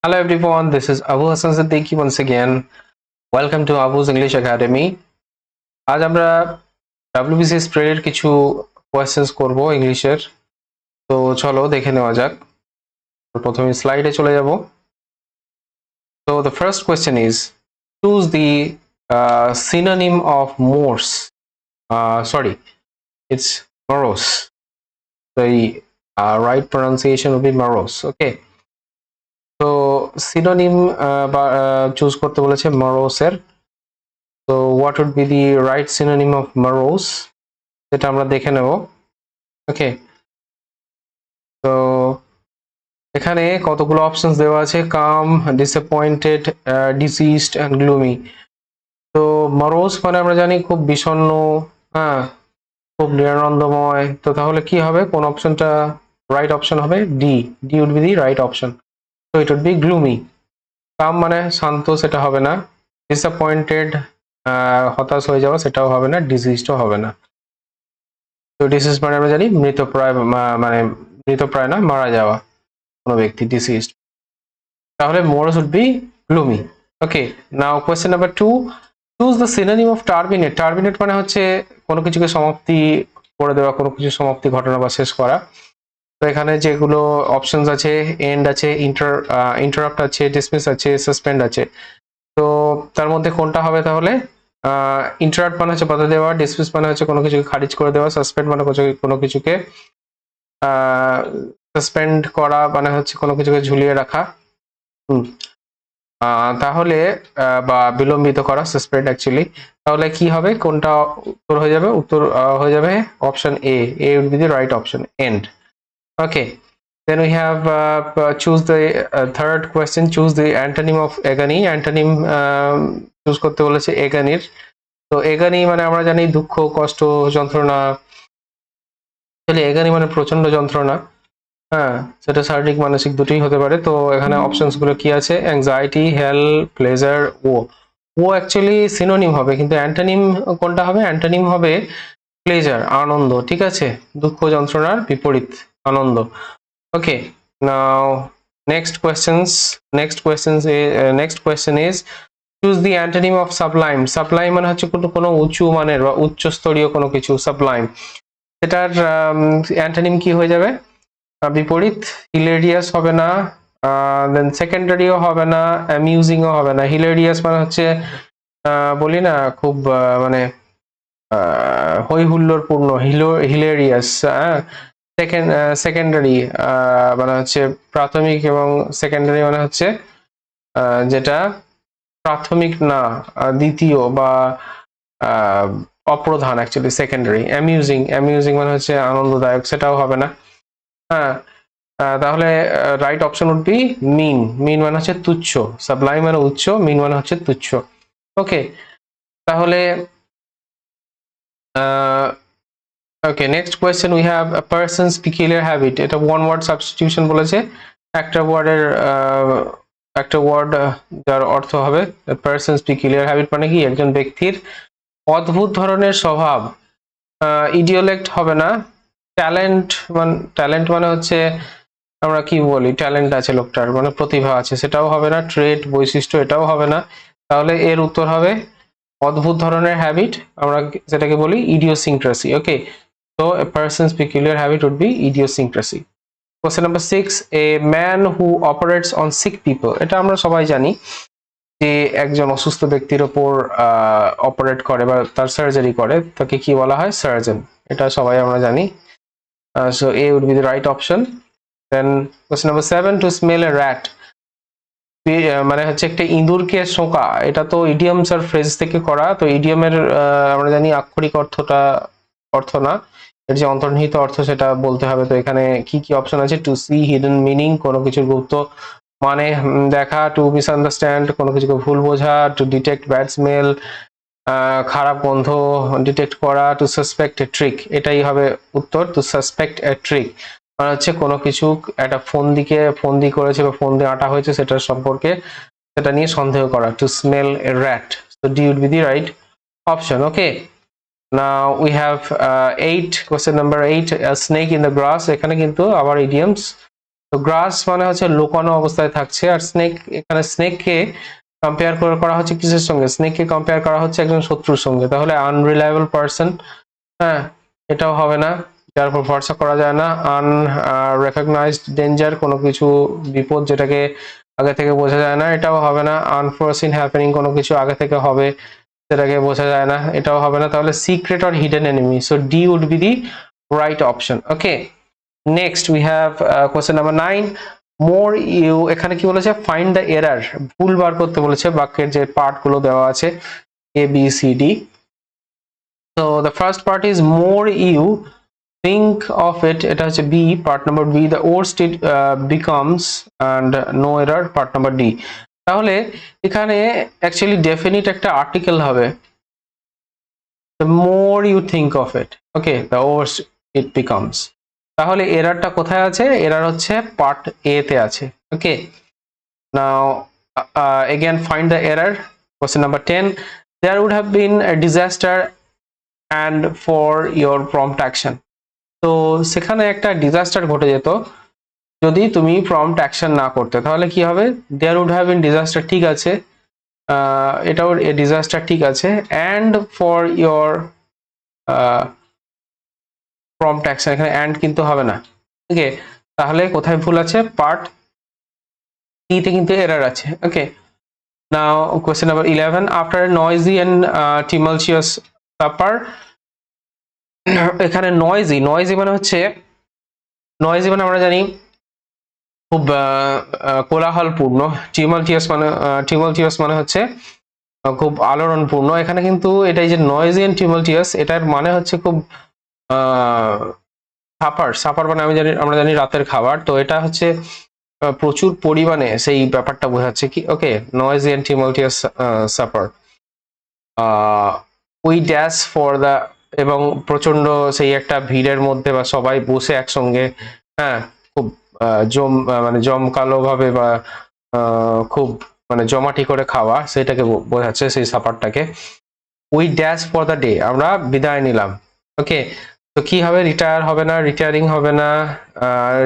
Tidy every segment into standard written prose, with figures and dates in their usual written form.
Hello everyone, this is Abu Hassan Siddiqui once again. Welcome to Abu's English Academy. আজ আমরা WBCS এর কিছু questions করব ইংলিশের। তো চলো দেখে নেওয়া যাক। প্রথমে স্লাইডে চলে যাব। So the first question is choose the synonym of morose. Sorry, it's morose. The right pronunciation will be morose. Okay. তো সিনোনিম চুজ করতে বলেছে morose এর। So what would be the right synonym of morose? সেটা আমরা দেখে নেব। ওকে, তো এখানে কতগুলো অপশনস দেওয়া আছে, কাম, ডিসঅ্যাপয়েন্টেড, ডিসিজড এন্ড গ্লুমি। তো মরোস মানে আমরা জানি খুব বিষণ্ণ, হ্যাঁ, খুব নিরানন্দময়। তো তাহলে কি হবে, কোন অপশনটা রাইট অপশন হবে? D would be the right option. তো it would be gloomy. Calm মানে শান্ত, সেটা হবে না। ডিসঅ্যাপয়েন্টেড হতাশ হয়ে যাওয়া, সেটাও হবে না। ডিজিজডও হবে না। তো ডিসিজ মানে আমরা জানি মৃতপ্রায়, মানে মৃতপ্রায় না, মারা যাওয়া কোনো ব্যক্তি, ডিসিজড। তাহলে morose would be gloomy. Okay, now question number 2, choose the synonym of terminate. Terminate মানে হচ্ছে কোনো কিছুকে সমাপ্তি করে দেওয়া, কোনো কিছু সমাপ্তি ঘটনা বা শেষ করা। তো এখানে যেগুলো অপশনস আছে, এন্ড আছে, ইন্টারাপ্ট আছে, ডিসমিস আছে, সাসপেন্ড আছে। তো তার মধ্যে কোনটা হবে তাহলে? ইন্টারাপ্ট মানে হচ্ছে বাধা দেওয়া, ডিসমিস মানে হচ্ছে কোনো কিছুকে খারিজ করে দেওয়া, সাসপেন্ড মানে কোনো কিছুকে সাসপেন্ড করা মানে হচ্ছে কোনো কিছুকে ঝুলিয়ে রাখা। তাহলে বা বিলম্বিত করা, সাসপেন্ড অ্যাকচুয়ালি। তাহলে কি হবে, কোনটা উত্তর হয়ে যাবে? উত্তর হয়ে যাবে option A would be the right option, and. Okay, then we have choose the third question, choose the antonym of agony. Antonym choose করতে বলেছে এগানির। তো এগানি মানে আমরা জানি দুঃখ, কষ্ট, যন্ত্রণা। এগানি মানে প্রচন্ড যন্ত্রণা, হ্যাঁ, সেটা শারীরিক মানসিক দুটোই হতে পারে। তো এখানে অপশনস গুলো কি আছে? অ্যাংজাইটি, হেল, প্লেজার, ও অ্যাকচুয়ালি সিনোনিম হবে, কিন্তু অ্যান্টোনিম কোনটা হবে? অ্যান্টোনিম হবে প্লেজার, আনন্দ। ঠিক আছে, দুঃখ যন্ত্রণার বিপরীত আনন্দ। ওকে, নাও next question is choose the antonym of sublime. Sublime মানে হচ্ছে কোনো উঁচু মানের বা উচ্চ স্তরীয় কোনো কিছু, sublime। এটার অ্যান্টোনিম কি হয়ে যাবে? বিপরীত। হিলেরিয়াস হবে না, দেন সেকেন্ডারিও হবে না, অ্যামিউজিংও হবে না। হিলেরিয়াস মানে হচ্ছে বলি না খুব মানে হই হুল্লোড় পূর্ণ, হিলেরিয়াস। সেকেন্ডারি মানে হচ্ছে প্রাথমিক, এবং সেকেন্ডারি মানে হচ্ছে যেটা প্রাথমিক না, দ্বিতীয় বা অপ্রধান, অ্যাকচুয়ালি সেকেন্ডারি। অ্যামিউজিং মানে হচ্ছে আনন্দদায়ক, সেটাও হবে না। হ্যাঁ, তাহলে রাইট অপশন উড বি মিন। মিন মানে হচ্ছে তুচ্ছ, সাবলাইম মানে উচ্চ, মিন মানে হচ্ছে তুচ্ছ। ওকে, তাহলে okay, next question we have a persons peculiar habit. এটা ওয়ান ওয়ার্ড সাবস্টিটিউশন বলেছে। একটা ওয়ার্ড যার অর্থ হবে পারসনস পিকুলিয়ার হ্যাবিট মানে কি? একজন ব্যক্তির অদ্ভুত ধরনের স্বভাব। ইডিওলেক্ট হবে না। ট্যালেন্ট মানে হচ্ছে আমরা কি বলি, ট্যালেন্ট আছে লোকটার, মানে প্রতিভা আছে, সেটাও হবে না। ট্রেট, বৈশিষ্ট্য, এটাও হবে না। তাহলে এর উত্তর হবে অদ্ভুত ধরনের হ্যাবিট, আমরা যেটাকে বলি ইডিওসিনক্রাসি। ওকে, so a person's peculiar habit would be idiosyncrasy. Question number 6, a man who operates on sick people. এটা আমরা সবাই জানি যে একজন অসুস্থ ব্যক্তির উপর অপারেট করে বা তার সার্জারি করে, তাকে কি বলা হয়? সার্জন। এটা সবাই আমরা জানি। So A would be the right option. Then question number 7, to smell a rat. মানে হচ্ছে একটা ইঁদুরকে শোঁকা। এটা তো ইডিয়মস আর ফ্রেজ থেকে করা। তো ইডিয়মের আমরা জানি আক্ষরিক অর্থ না, এর যে অন্তর্নিহিত অর্থ সেটা বলতে হবে। তো এখানে কি কি অপশন আছে? টু সি হিডেন মিনিং, কোনো কিছুর গুপ্ত মানে দেখা। টু মিসআন্ডারস্ট্যান্ড, কোনো কিছুকে ভুল বোঝা। টু ডিটেক্ট ব্যাড স্মেল, খারাপ গন্ধ ডিটেক্ট করা। টু সাসপেক্ট এ ট্রিক, এটাই হবে উত্তর। টু সাসপেক্ট এ ট্রিক মানে হচ্ছে কোনো কিছু একটা ফন্দি করেছে বা ফন্দি আটা হয়েছে, সেটার সম্পর্কে, সেটা নিয়ে সন্দেহ করা। To smell a rat, so D would be the right option. Okay, now we have 8, question number 8, a snake in the grass. এখানে কিন্তু আবার ইডিয়মস তো গ্রাস মানে হচ্ছে লুকানো অবস্থায় থাকছে, আর স্নেক, এখানে স্নেককে কম্পেয়ার করা হচ্ছে কিসের সঙ্গে? স্নেককে কম্পেয়ার করা হচ্ছে একজন শত্রুর সঙ্গে, তাহলে আনরিলায়েবল পারসন। হ্যাঁ, এটাও হবে না, যার উপর ভরসা করা যায় না। আনরেকগনাইজড ডেঞ্জার, কোনো কিছু বিপদ যেটাকে আগে থেকে বোঝা যায় না, এটাও হবে না। আনফোরসিন হ্যাপেনিং, কোনো কিছু আগে থেকে হবে সেটাকে বোঝা যায় না, এটাও হবে না। তাহলে secret or hidden enemy, so D would be the right option. Okay, next we have question number 9, more you. এখানে কি বলেছে? ফাইন্ড দ্য এরার, ভুল বার করতে বলেছে বাক্যের যে পার্ট গুলো দেওয়া আছে এ বি সি ডি। তো the first part is more you think of it, এটা হচ্ছে B, part number B. the worst it becomes and no error, part number D. তাহলে এখানে অ্যাকচুয়ালি ডেফিনিট একটা আর্টিকেল হবে, the more you think of it, okay, the worse it becomes। তাহলে এরারটা কোথায় আছে? Error হচ্ছে পার্ট এ তে আছে। Okay, now again find the error, question number 10, there would have been a disaster and for your prompt action। তো সেখানে একটা disaster ঘটে যেত যদি তুমি প্রম্পট অ্যাকশন না করতে, তাহলে কি হবে? There would have been disaster, ঠিক আছে, এটাও ডিজাস্টার, ঠিক আছে, and for your prompt action, এখানে অ্যান্ড কিন্তু হবে না। ওকে, তাহলে কোথায় ভুল আছে? পার্ট সি তে কিন্তু এরর আছে। Okay, now question number 11, after noisy and tumultuous supper. এখানে নয়েজি মানে হচ্ছে, নয়েজি মানে আমরা জানি খুব কোলাহলপূর্ণ। টিমালটিয়াস মানে হচ্ছে খুব আলোড়নপূর্ণ। এখানে কিন্তু এটাই যে নয়েজি এন্ড টিমালটিয়াস, এটার মানে হচ্ছে খুব সাপার মানে আমরা জানি রাতের খাবার, তো এটা হচ্ছে প্রচুর পরিমাণে সেই ব্যাপারটা বোঝাচ্ছে কি। Okay, noisy and tumultuous supper, we dash for the, এবং প্রচন্ড সেই একটা ভিড়ের মধ্যে বা সবাই বসে একসঙ্গে, হ্যাঁ, খুব মানে জমকালো ভাবে বা খুব মানে জমাটি করে খাওয়া, সেটাকে বোঝাচ্ছে সেই সাপারটাকে। We dash for the day, আমরা বিদায় নিলাম। ওকে, তো কি হবে? রিটায়ার হবে না, রিটায়ারিং হবে না,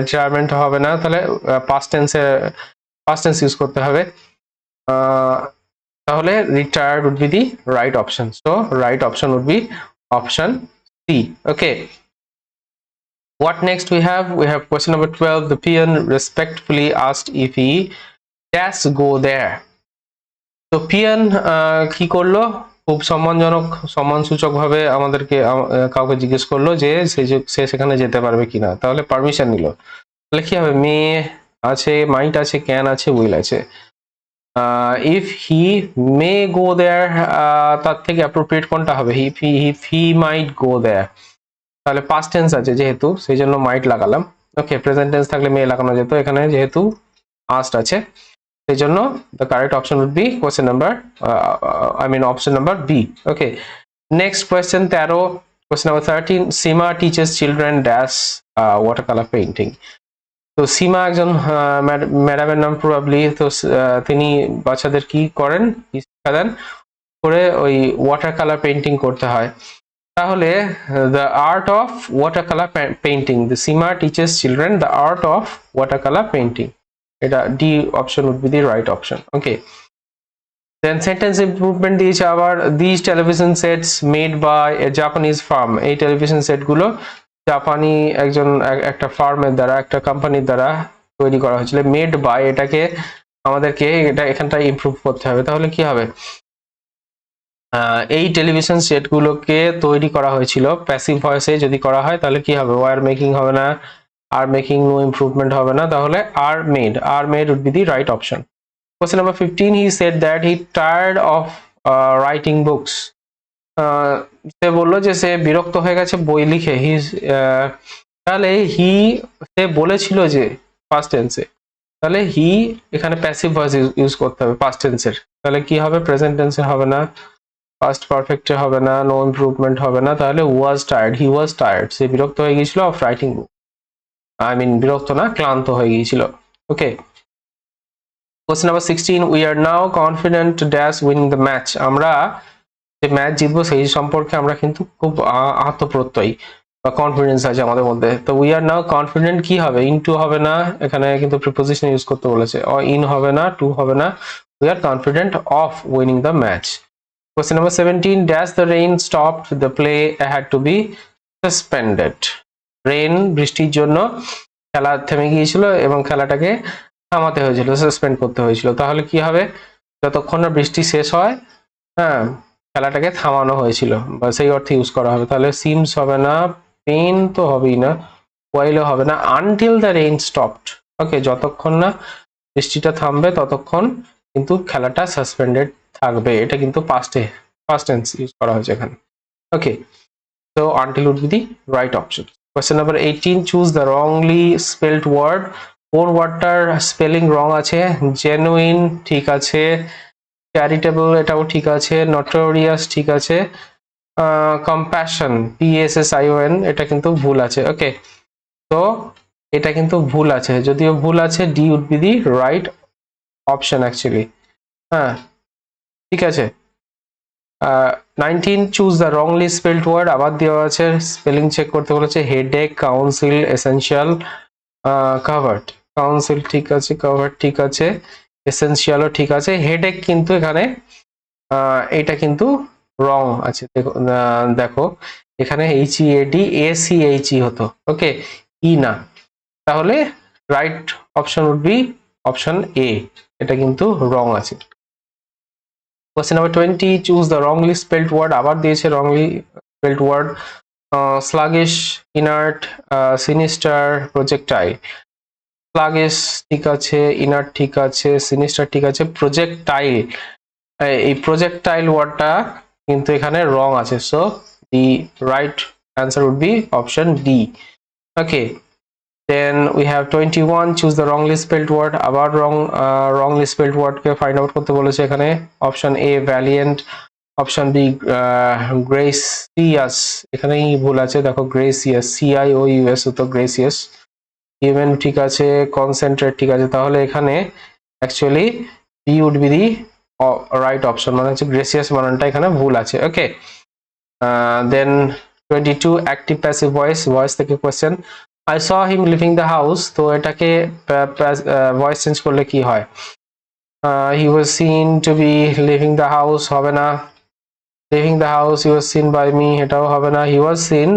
রিটায়ারমেন্ট হবে না, তাহলে পাস্ট টেন্স ইউজ করতে হবে। তাহলে retired would be the right option, so right option would be option C. Okay, what next we have question number 12, the peon respectfully asked if he dash go there। তো peon কি করলো? খুব সম্মানসূচক ভাবে আমাদেরকে কাউকে জিজ্ঞেস করলো যে সে সেখানে যেতে পারবে কিনা, তাহলে পারমিশন নিল। তাহলে কি হবে? মে আছে, মাইট আছে, ক্যান আছে, উইল আছে। ইফ হি মে গো দেয়ার, তার থেকে অ্যাপ্রোপ্রিয়েট কোনটা হবে? ইফ হি মাইট গো দেয়ার, তাহলে পাস্ট টেন্স আছে যেহেতু, সেই জন্য মাইট লাগালাম। ওকে, প্রেজেন্ট টেন্স থাকলে মে লাগানো যেত, এখানে যেহেতু পাস্ট আছে সেই জন্য the correct option would be question number option number B. Okay, next question 13, question number 13, Sima teaches children dash watercolor painting। তো সীমা একজন ম্যাডামের নাম প্রবাবলি, তো তিনি বাচ্চাদের কি করেন, কি শিক্ষা দেন করে ওই ওয়াটার কালার পেইন্টিং করতে হয়। তাহলে the art of watercolor painting, the Sima teaches children the art of watercolor painting, এটা D option would be the right option. Okay, then sentence improvement দিয়েছে আবার, this television sets made by a Japanese firm. এই television set গুলো জাপানি একটা ফার্মের দ্বারা, একটা কোম্পানির দ্বারা তৈরি করা হয়েছিল। মেড বাই, এটাকে আমাদেরকে এখানটা ইমপ্রুভ করতে হবে। তাহলে কি হবে? এই টেলিভিশন সেট গুলোকে তৈরি করা হয়েছিল প্যাসিভ ভয়েসে যদি করা হয়, তাহলে কি হবে? ওয়ার মেকিং হবে না, আর মেকিং নো ইমপ্রুভমেন্ট হবে না, তাহলে আর made would be the right option. Question number 15, he said that he tired of writing books। সে বললো যে সে বিরক্ত হয়ে গেছে বই লিখে। তাহলে সে বলেছিল যে ফার্স্ট টেন্সে, তাহলে এখানে প্যাসিভ ভয়েস ইউজ করতে হবে ফার্স্ট টেন্সের। তাহলে কি হবে? প্রেজেন্ট টেন্সে হবে না, পাস্ট পারফেক্টে হবে না, নো ইমপ্রুভমেন্ট হবে না, তাহলে was tired, he was tired, সে বিরক্ত হয়ে গিয়েছিল অফ রাইটিং বুক, বিরক্ত না, ক্লান্ত হয়ে গিয়েছিল। ওকে, question number 16, we are now confident to dash winning the match। আমরা যে ম্যাচ জিতবো সেই সম্পর্কে আমরা কিন্তু খুব আত্মপ্রত্যয়ী। বা কনফিডেন্স আছে আমাদের মধ্যে। তো উই আর নাও কনফিডেন্ট কি হবে, ইনটু হবে না, এখানে কিন্তু প্রিপোজিশন ইউজ করতে বলেছে, ইন হবে না, টু হবে না, we are confident of winning the match. Question number 17, dash the rain stopped the play had to be suspended. Rain বৃষ্টির জন্য খেলা থেমে গিয়েছিল এবং খেলাটাকে থামাতে হয়েছিল, সাসপেন্ড করতে হয়েছিল। তাহলে কি হবে, যতক্ষণ না বৃষ্টি শেষ হয়, হ্যাঁ, খেলাটাকে থামানো হয়েছিল বা সেই অর্থে ইউজ করা হবে। তাহলে সিমস হবে না, পেন তো হবেই না, ওয়াইলও হবে না, আনটিল দ্য রেইন স্টপড। ওকে, যতক্ষণ না বৃষ্টিটা থামবে ততক্ষণ কিন্তু খেলাটা সাসপেন্ডেড থাকবে। এটা কিন্তু ফার্স্ট টেন্স ইউজ করা হয়েছে এখানে। ওকে, so until would be the right option. Question number 18, choose the wrongly spelled word. কোন ওয়ার্ডটার স্পেলিং রং আছে? জেনুইন ঠিক আছে, চ্যারিটেবল এটাও ঠিক আছে, নটোরিয়াস ঠিক আছে, কম্প্যাশন PSSION এটা কিন্তু ভুল আছে। ওকে, তো এটা কিন্তু ভুল আছে, যদিও ভুল আছে, D would be the right option actually. হ্যাঁ, ঠিক আছে। 19, choose the wrongly spelled word, আবার দেওয়া আছে, স্পেলিং চেক করতে বলেছে, headache, council, essential, covered. Council ঠিক আছে, কাভার্ড ঠিক আছে, এসেনশিয়ালও ঠিক আছে। হেডেক কিন্তু এখানে এটা কিন্তু রং আছে, দেখো এখানে HEADACHE হতো, ওকে, ই না। তাহলে right option would be option A, এটা কিন্তু রং আছে। Question number 20, choose the wrongly spelled word, আবার দিয়েছে wrongly spelled word, sluggish, inert, sinister, projectile। sluggish ঠিক আছে, inert ঠিক আছে, sinister ঠিক আছে, projectile, এই projectile ওয়ার্ডটা কিন্তু এখানে রং আছে, so the right answer would be option D. Okay, then we have 21, choose the wrongly spelled word, আবার wrongly spelled word কে find out করতে বলেছে এখানে। Option A valiant, option B gracious, এখানেই ভুল আছে, দেখো gracious, CIOUS তো gracious। human ঠিক আছে, concentrate ঠিক আছে, তাহলে এখানে actually B would be the right option, মানে হচ্ছে gracious বানানটা এখানে ভুল আছে। ওকে, দেন 22, active passive voice, ভয়েস থেকে question, I saw him leaving the house, তো এটাকে ভয়েস চেঞ্জ করলে কি হয়? He was seen to be leaving the house হবে না, living the house, he was seen by me এটাও হবে না, he was seen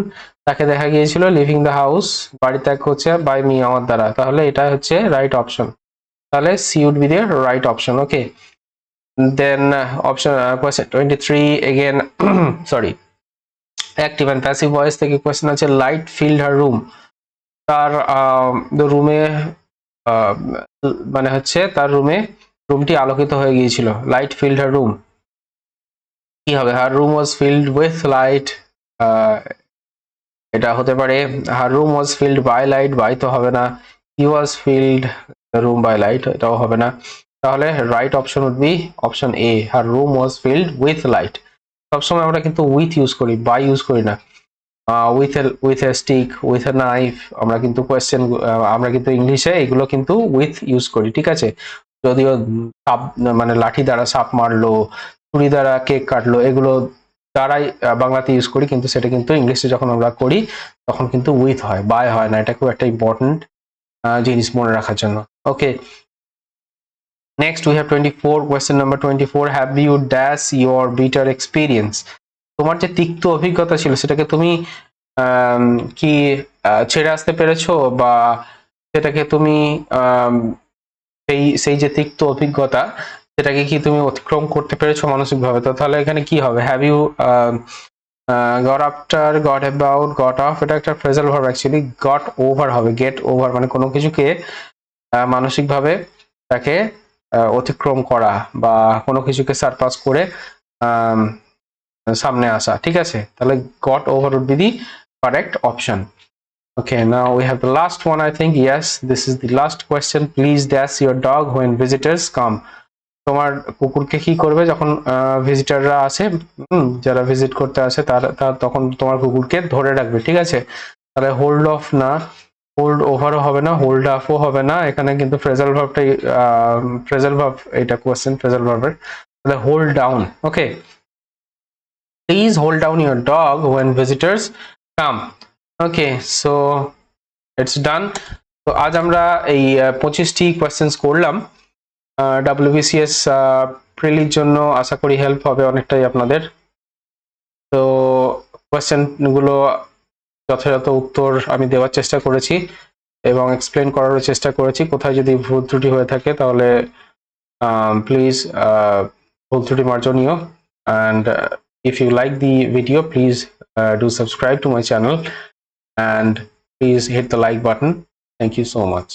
তাকে দেখা গিয়েছিল, লিভিং দ্য হাউস বাড়ি ত্যাগ হচ্ছে, বাই মি আমার দ্বারা, তাহলে এটা হচ্ছে রাইট অপশন, তাহলে C would be the right option. Okay, then option question 23 again sorry, active and passive voice থেকে কোয়েশ্চেন আছে, লাইট ফিল্ড হার রুম, তার রুমে মানে হচ্ছে তার রুমটি আলোকিত হয়ে গিয়েছিল, লাইট ফিল্ড হার রুম, কি হবে? Her room was filled with light, এটা হতে পারে her room was filled by light, by তো হবে না, he was filled room by light, এটাও হবে না, তাহলে right option would be option A, her room was filled with light. সবসময় আমরা কিন্তু উইথ ইউজ করি, বাই ইউজ করি না। With a stick, with a knife, আমরা কিন্তু কোয়েশ্চেন, আমরা কিন্তু ইংলিশে এগুলো কিন্তু উইথ ইউজ করি, ঠিক আছে। যদিও সাপ মানে লাঠি দ্বারা সাপ মারলো, ছুরি দ্বারা কেক কাটলো, এগুলো দ্বারাই বাংলাতে ইউজ করি, কিন্তু সেটা কিন্তু ইংলিশে যখন আমরা করি তখন কিন্তু উইথ হয়, বাই হয় না, এটা খুব একটা ইম্পর্টেন্ট জিনিস মনে রাখার জন্য। Okay, next we have 24, question number 24, have you dash your bitter experience, তোমার যে তিক্ত অভিজ্ঞতা ছিল সেটাকে তুমি কি ছেড়ে আসতে পেরেছো, বা সেটাকে তুমি সেই যে তিক্ত অভিজ্ঞতা সেটাকে কি তুমি অতিক্রম করতে পেরেছো মানসিকভাবে? তো তাহলে এখানে কি হবে, have you got after, got about, got off, এটা একটা phrasal verb, actually got over হবে, গেট ওভার মানে কোনো কিছুকে মানসিকভাবে তাকে অতিক্রম করা বা কোনো কিছুকে সারপাস করে সামনে আসা, ঠিক আছে। তাহলে got over would be the correct option. Okay, now we have the last one, I think. Yes, this is the last question. Please dash your dog when visitors come. তোমার কুকুরকে কি করবে যখন ভিজিটাররা আসে, যারা ভিজিট করতে আসে তার তখন তোমার কুকুরকে ধরে রাখবে, ঠিক আছে। তাহলে হোল্ড অফ না, হোল্ড ওভারও হবে না, হোল্ড আপও হবে না, এখানে কিন্তু ফ্রেজাল ভার্বটাই ফ্রেজাল ভার্ব, এটা কোয়েশ্চেন ফ্রেজাল ভার্বের, তাহলে hold down. Okay, please hold down your dog when visitors come. Okay, so it's ডান। তো আজ আমরা এই 25টি কোয়েশ্চেন্স করলাম। WBCS প্রিলির জন্য আশা করি হেল্প হবে অনেকটাই আপনাদের। তো কোয়েশ্চেনগুলো যথাযথ উত্তর আমি দেওয়ার চেষ্টা করেছি এবং এক্সপ্লেন করারও চেষ্টা করেছি। কোথায় যদি ভুল ত্রুটি হয়ে থাকে তাহলে প্লিজ ভুল ত্রুটি মার্জনীয়। And if you like the video, please do subscribe to my channel and please hit the like button. Thank you so much.